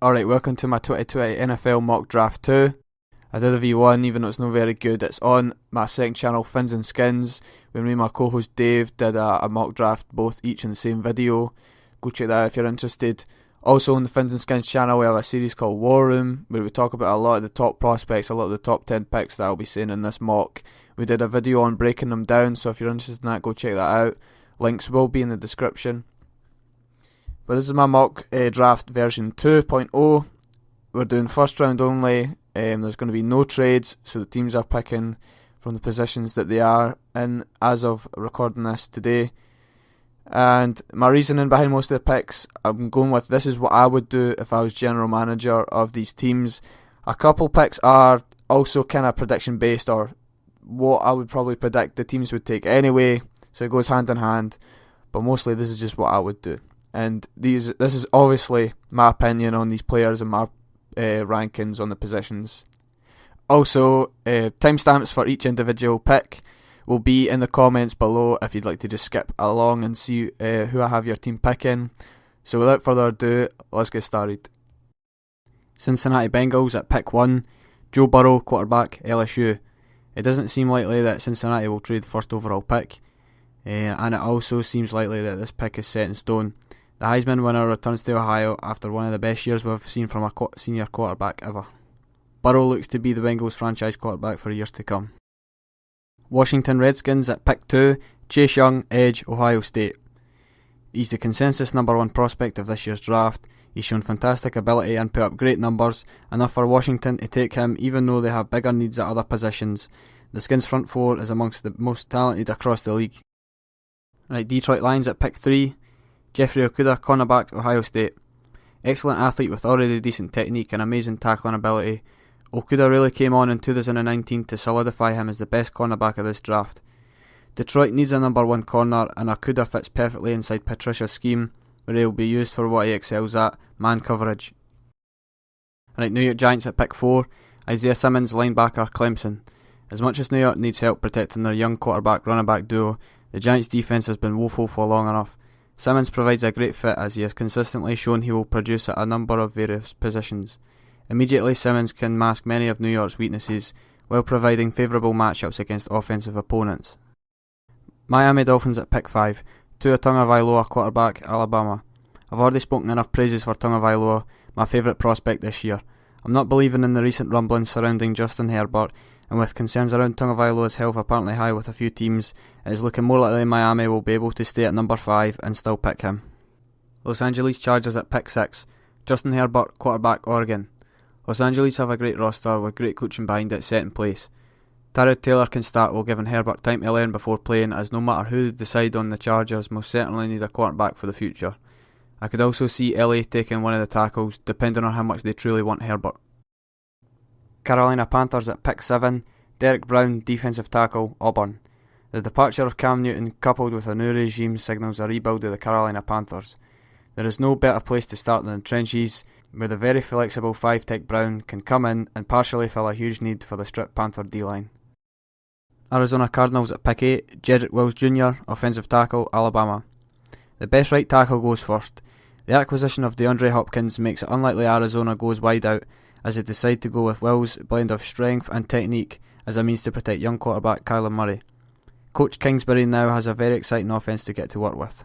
Alright, welcome to my 2020 NFL Mock Draft 2. I did a V1, even though it's not very good. It's on my second channel, Fins and Skins, where me and my co-host Dave did a mock draft, both each in the same video. Go check that out if you're interested. Also on the Fins and Skins channel, we have a series called War Room, where we talk about a lot of the top prospects, a lot of the top 10 picks that I'll be saying in this mock. We did a video on breaking them down, so if you're interested in that, go check that out. Links will be in the description. But this is my mock draft version 2.0. We're doing first round only. There's going to be no trades, so the teams are picking from the positions that they are in as of recording this today. And my reasoning behind most of the picks, I'm going with this is what I would do if I was general manager of these teams. A couple picks are also kind of prediction based, or what I would probably predict the teams would take anyway, so it goes hand in hand. But mostly this is just what I would do. And this is obviously my opinion on these players and my rankings on the positions. Also, timestamps for each individual pick will be in the comments below if you'd like to just skip along and see who I have your team picking. So without further ado, let's get started. Cincinnati Bengals at pick 1, Joe Burrow, quarterback, LSU. It doesn't seem likely that Cincinnati will trade the first overall pick, and it also seems likely that this pick is set in stone. The Heisman winner returns to Ohio after one of the best years we've seen from a senior quarterback ever. Burrow looks to be the Bengals franchise quarterback for years to come. Washington Redskins at pick 2, Chase Young, edge, Ohio State. He's the consensus number 1 prospect of this year's draft. He's shown fantastic ability and put up great numbers, enough for Washington to take him even though they have bigger needs at other positions. The Skins front four is amongst the most talented across the league. Right, Detroit Lions at pick 3, Jeffrey Okudah, cornerback, Ohio State. Excellent athlete with already decent technique and amazing tackling ability. Okudah really came on in 2019 to solidify him as the best cornerback of this draft. Detroit needs a number 1 corner, and Okudah fits perfectly inside Patricia's scheme, where he will be used for what he excels at, man coverage. Right, New York Giants at pick 4, Isaiah Simmons, linebacker, Clemson. As much as New York needs help protecting their young quarterback-running back duo, the Giants' defence has been woeful for long enough. Simmons provides a great fit as he has consistently shown he will produce at a number of various positions. Immediately, Simmons can mask many of New York's weaknesses while providing favourable matchups against offensive opponents. Miami Dolphins at pick 5, Tua Tagovailoa, quarterback, Alabama. I've already spoken enough praises for Tagovailoa, my favourite prospect this year. I'm not believing in the recent rumblings surrounding Justin Herbert, and with concerns around Tagovailoa's health apparently high with a few teams, it is looking more likely Miami will be able to stay at number 5 and still pick him. Los Angeles Chargers at pick 6, Justin Herbert, quarterback, Oregon. Los Angeles have a great roster with great coaching behind it set in place. Tyrod Taylor can start while giving Herbert time to learn before playing, as no matter who they decide on, the Chargers most certainly need a quarterback for the future. I could also see LA taking one of the tackles, depending on how much they truly want Herbert. Carolina Panthers at pick 7, Derek Brown, defensive tackle, Auburn. The departure of Cam Newton coupled with a new regime signals a rebuild of the Carolina Panthers. There is no better place to start than the trenches, where the very flexible 5-tech Brown can come in and partially fill a huge need for the stripped Panther D-line. Arizona Cardinals at pick 8, Jedrick Wills Jr., offensive tackle, Alabama. The best right tackle goes first. The acquisition of DeAndre Hopkins makes it unlikely Arizona goes wide out, as they decide to go with Wills' blend of strength and technique as a means to protect young quarterback Kyler Murray. Coach Kingsbury now has a very exciting offense to get to work with.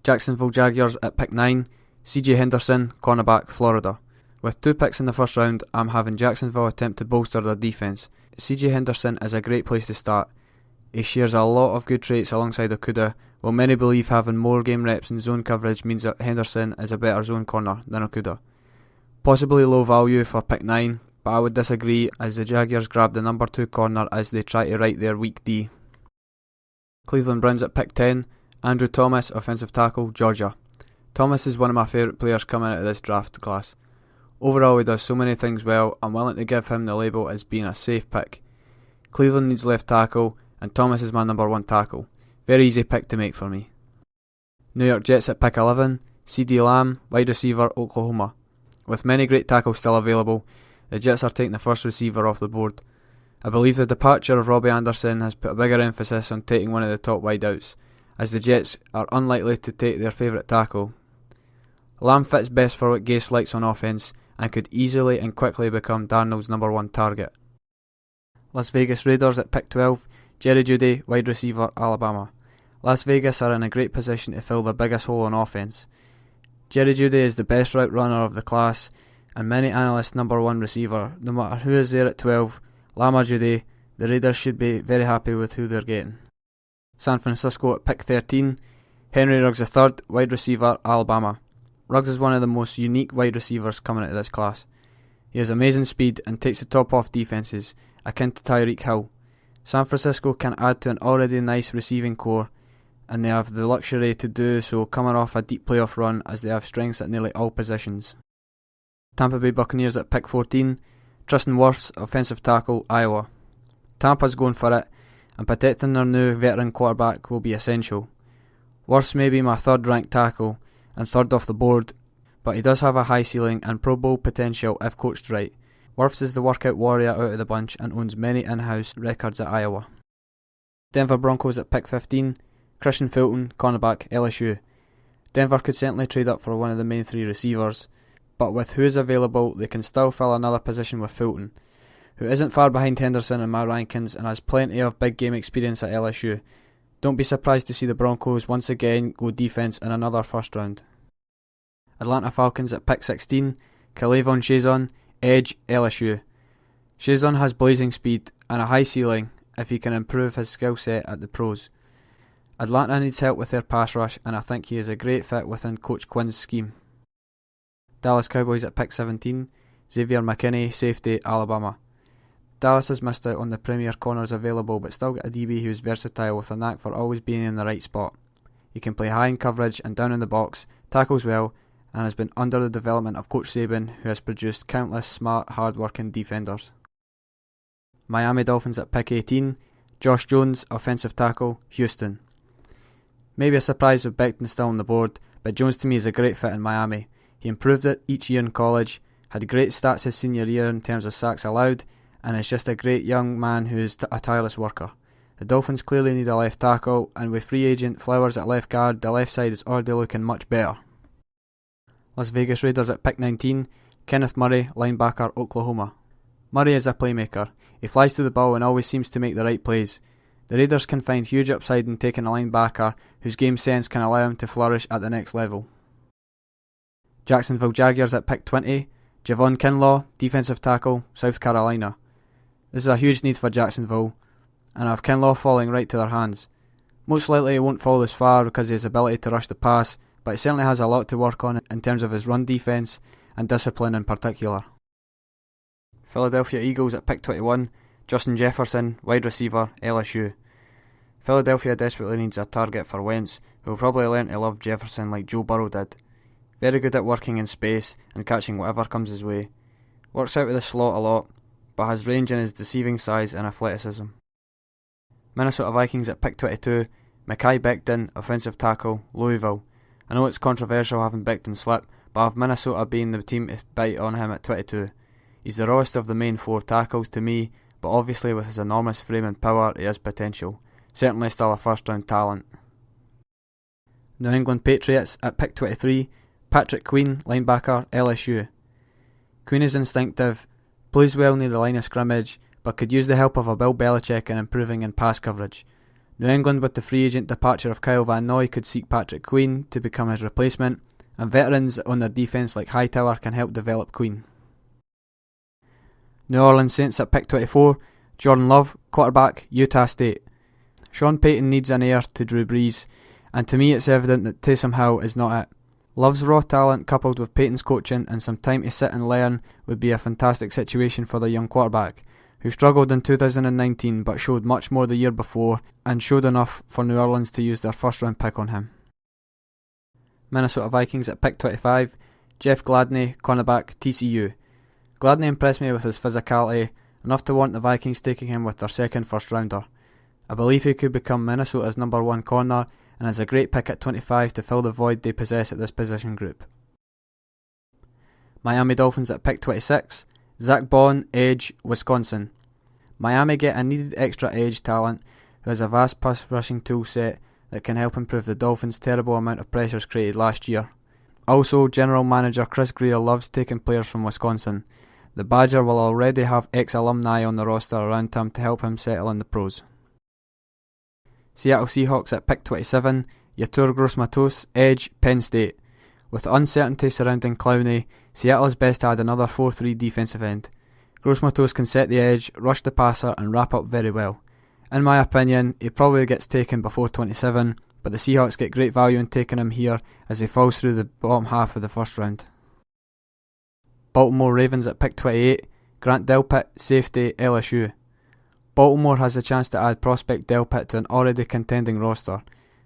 Jacksonville Jaguars at pick 9, CJ Henderson, cornerback, Florida. With 2 picks in the first round, I'm having Jacksonville attempt to bolster their defense. CJ Henderson is a great place to start. He shares a lot of good traits alongside Okudah, while many believe having more game reps in zone coverage means that Henderson is a better zone corner than Okudah. Possibly low value for pick 9, but I would disagree as the Jaguars grab the number 2 corner as they try to right their weak D. Cleveland Browns at pick 10, Andrew Thomas, offensive tackle, Georgia. Thomas is one of my favourite players coming out of this draft class. Overall, he does so many things well, I'm willing to give him the label as being a safe pick. Cleveland needs left tackle, and Thomas is my number 1 tackle. Very easy pick to make for me. New York Jets at pick 11, CeeDee Lamb, wide receiver, Oklahoma. With many great tackles still available, the Jets are taking the first receiver off the board. I believe the departure of Robbie Anderson has put a bigger emphasis on taking one of the top wideouts, as the Jets are unlikely to take their favourite tackle. Lamb fits best for what Gase likes on offense and could easily and quickly become Darnold's number 1 target. Las Vegas Raiders at pick 12, Jerry Jeudy, wide receiver, Alabama. Las Vegas are in a great position to fill their biggest hole on offense. Jerry Jeudy is the best route runner of the class and many analysts' number 1 receiver. No matter who is there at 12, Lamb or Jeudy, the Raiders should be very happy with who they're getting. San Francisco at pick 13, Henry Ruggs III, wide receiver, Alabama. Ruggs is one of the most unique wide receivers coming out of this class. He has amazing speed and takes the top off defences, akin to Tyreek Hill. San Francisco can add to an already nice receiving core, and they have the luxury to do so coming off a deep playoff run as they have strengths at nearly all positions. Tampa Bay Buccaneers at pick 14, Tristan Wirfs, offensive tackle, Iowa. Tampa's going for it, and protecting their new veteran quarterback will be essential. Wirfs may be my 3rd ranked tackle, and 3rd off the board, but he does have a high ceiling and Pro Bowl potential if coached right. Wirfs is the workout warrior out of the bunch and owns many in-house records at Iowa. Denver Broncos at pick 15, Christian Fulton, cornerback, LSU. Denver could certainly trade up for one of the main 3 receivers, but with who is available, they can still fill another position with Fulton, who isn't far behind Henderson in my rankings and has plenty of big game experience at LSU. Don't be surprised to see the Broncos once again go defense in another first round. Atlanta Falcons at pick 16, K'Lavon Chaisson, edge, LSU. Chaisson has blazing speed and a high ceiling if he can improve his skill set at the pros. Atlanta needs help with their pass rush and I think he is a great fit within Coach Quinn's scheme. Dallas Cowboys at pick 17, Xavier McKinney, safety, Alabama. Dallas has missed out on the premier corners available but still got a DB who is versatile with a knack for always being in the right spot. He can play high in coverage and down in the box, tackles well, and has been under the development of Coach Saban, who has produced countless smart, hard-working defenders. Miami Dolphins at pick 18, Josh Jones, offensive tackle, Houston. Maybe a surprise with Becton still on the board, but Jones to me is a great fit in Miami. He improved it each year in college, had great stats his senior year in terms of sacks allowed, and is just a great young man who is a tireless worker. The Dolphins clearly need a left tackle, and with free agent Flowers at left guard, the left side is already looking much better. Las Vegas Raiders at pick 19, Kenneth Murray, linebacker, Oklahoma. Murray is a playmaker. He flies to the ball and always seems to make the right plays. The Raiders can find huge upside in taking a linebacker whose game sense can allow him to flourish at the next level. Jacksonville Jaguars at pick 20, Javon Kinlaw, defensive tackle, South Carolina. This is a huge need for Jacksonville, and I have Kinlaw falling right to their hands. Most likely he won't fall this far because of his ability to rush the pass, but he certainly has a lot to work on in terms of his run defense and discipline in particular. Philadelphia Eagles at pick 21, Justin Jefferson, wide receiver, LSU. Philadelphia desperately needs a target for Wentz, who will probably learn to love Jefferson like Joe Burrow did. Very good at working in space and catching whatever comes his way. Works out of the slot a lot, but has range in his deceiving size and athleticism. Minnesota Vikings at pick 22, Mekhi Becton, offensive tackle, Louisville. I know it's controversial having Becton slip, but I have Minnesota being the team to bite on him at 22. He's the rawest of the main 4 tackles to me, but obviously with his enormous frame and power he has potential. Certainly still a first round talent. New England Patriots at pick 23, Patrick Queen, linebacker, LSU. Queen is instinctive, plays well near the line of scrimmage, but could use the help of a Bill Belichick in improving in pass coverage. New England, with the free agent departure of Kyle Van Noy, could seek Patrick Queen to become his replacement, and veterans on their defence like Hightower can help develop Queen. New Orleans Saints at pick 24, Jordan Love, quarterback, Utah State. Sean Payton needs an heir to Drew Brees, and to me it's evident that Taysom Hill is not it. Love's raw talent coupled with Payton's coaching and some time to sit and learn would be a fantastic situation for the young quarterback, who struggled in 2019 but showed much more the year before and showed enough for New Orleans to use their first round pick on him. Minnesota Vikings at pick 25, Jeff Gladney, cornerback, TCU. Gladney impressed me with his physicality, enough to warrant the Vikings taking him with their second first rounder. I believe he could become Minnesota's number 1 corner and is a great pick at 25 to fill the void they possess at this position group. Miami Dolphins at pick 26, Zach Bond, edge, Wisconsin. Miami get a needed extra edge talent who has a vast pass rushing tool set that can help improve the Dolphins' terrible amount of pressures created last year. Also, General Manager Chris Greer loves taking players from Wisconsin. The Badger will already have ex-alumni on the roster around him to help him settle in the pros. Seattle Seahawks at pick 27, Yetur Gross-Matos, edge, Penn State. With the uncertainty surrounding Clowney, Seattle is best to add another 4-3 defensive end. Gross-Matos can set the edge, rush the passer and wrap up very well. In my opinion, he probably gets taken before 27, but the Seahawks get great value in taking him here as he falls through the bottom half of the first round. Baltimore Ravens at pick 28, Grant Delpit, safety, LSU. Baltimore has a chance to add prospect Delpit to an already contending roster.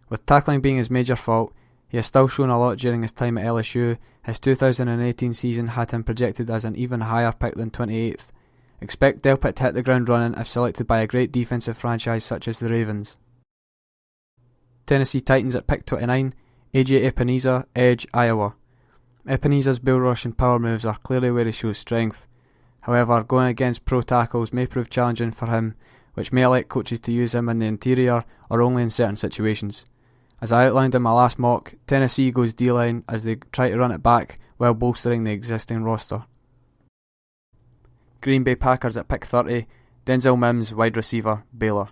With tackling being his major fault, he has still shown a lot during his time at LSU. His 2018 season had him projected as an even higher pick than 28th. Expect Delpit to hit the ground running if selected by a great defensive franchise such as the Ravens. Tennessee Titans at pick 29, AJ Epineza, edge, Iowa. Epeneza's bull rush and power moves are clearly where he shows strength. However, going against pro tackles may prove challenging for him, which may elect coaches to use him in the interior or only in certain situations. As I outlined in my last mock, Tennessee goes D-line as they try to run it back while bolstering the existing roster. Green Bay Packers at pick 30, Denzel Mims, wide receiver, Baylor.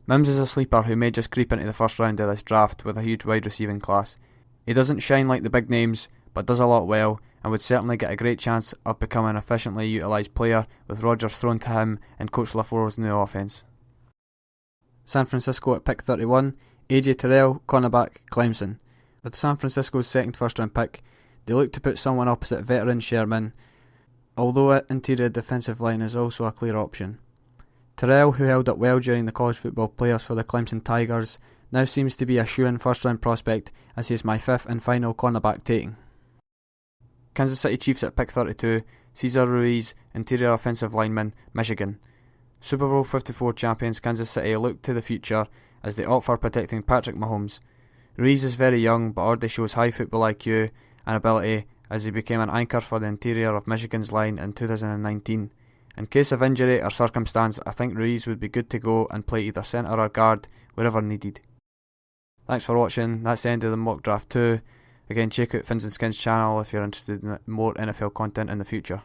Mims is a sleeper who may just creep into the first round of this draft with a huge wide receiving class. He doesn't shine like the big names, but does a lot well, and would certainly get a great chance of becoming an efficiently utilised player with Rodgers thrown to him in Coach LaFleur's new offense. San Francisco at pick 31, AJ Terrell, cornerback, Clemson. With San Francisco's second first round pick, they look to put someone opposite veteran Sherman, although interior defensive line is also a clear option. Terrell, who held up well during the college football playoffs for the Clemson Tigers, now seems to be a shoo-in first round prospect as he is my fifth and final cornerback taking. Kansas City Chiefs at pick 32, Cesar Ruiz, interior offensive lineman, Michigan. Super Bowl 54 champions Kansas City look to the future as they opt for protecting Patrick Mahomes. Ruiz is very young but already shows high football IQ and ability as he became an anchor for the interior of Michigan's line in 2019. In case of injury or circumstance, I think Ruiz would be good to go and play either centre or guard wherever needed. Thanks for watching, that's the end of the mock draft 2. Again, check out Fins and Skins channel if you're interested in more NFL content in the future.